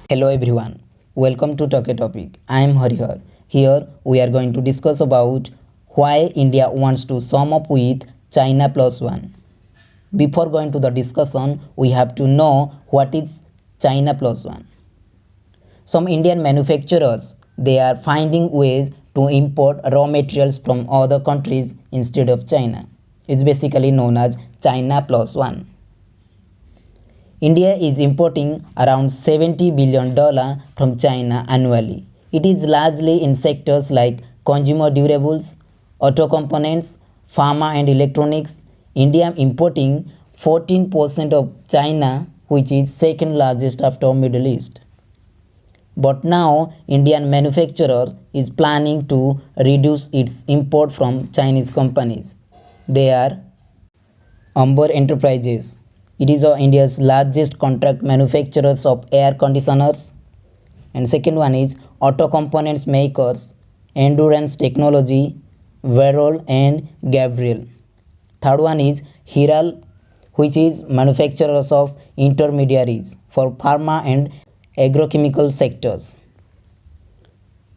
Hello everyone, welcome to Talk a Topic. I am Harihar. Here we are going to discuss about why India wants to sum up with China plus one. Before going to the discussion, we have to know what is China plus one. Some Indian manufacturers they are finding ways to import raw materials from other countries instead of China. It's basically known as China plus one. India is importing around $70 billion from China annually. It is largely in sectors like consumer durables, auto components, pharma and electronics. India importing 14% of China, which is second largest after Middle East. But now Indian manufacturer is planning to reduce its import from Chinese companies. They are Amber Enterprises. It is India's largest contract manufacturers of air conditioners. And second one is auto components makers, Endurance Technology, Varol and Gabriel. Third one is Hiral, which is manufacturers of intermediaries for pharma and agrochemical sectors.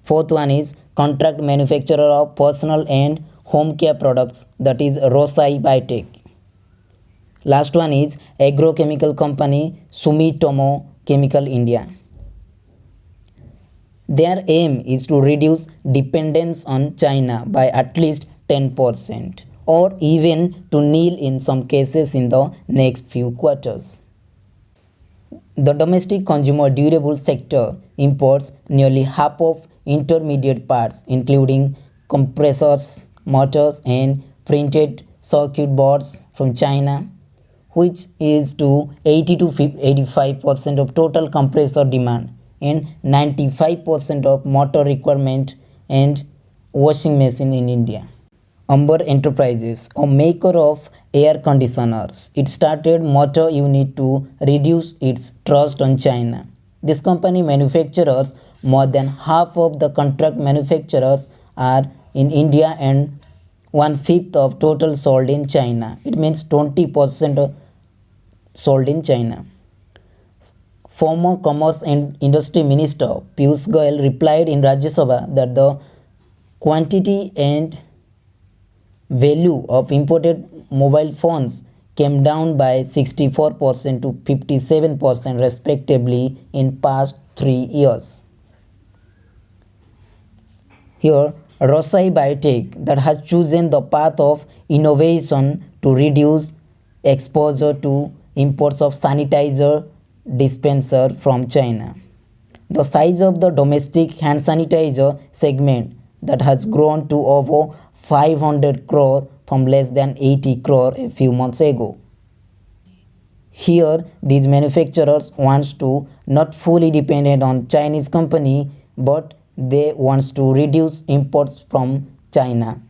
Fourth one is contract manufacturer of personal and home care products, that is Rosai Biotech. Last one is agrochemical company Sumitomo Chemical India. Their aim is to reduce dependence on China by at least 10% or even to nil in some cases in the next few quarters. The domestic consumer durable sector imports nearly half of intermediate parts including compressors, motors and printed circuit boards from China, which is to 80 to 85% of total compressor demand and 95% of motor requirement and washing machine in India. Amber Enterprises, a maker of air conditioners, it started motor unit to reduce its trust on China. This company manufactures more than half of the contract manufacturers are in India and 1/5 of total sold in China. It means 20% sold in China. Former Commerce and Industry Minister Piyush Goyal replied in Rajya Sabha that the quantity and value of imported mobile phones came down by 64% to 57% respectively in past 3 years. Here, Rosai Biotech that has chosen the path of innovation to reduce exposure to imports of sanitizer dispenser from China. The size of the domestic hand sanitizer segment that has grown to over 500 crore from less than 80 crore a few months ago. Here, these manufacturers wants to not fully dependent on Chinese company, but they wants to reduce imports from China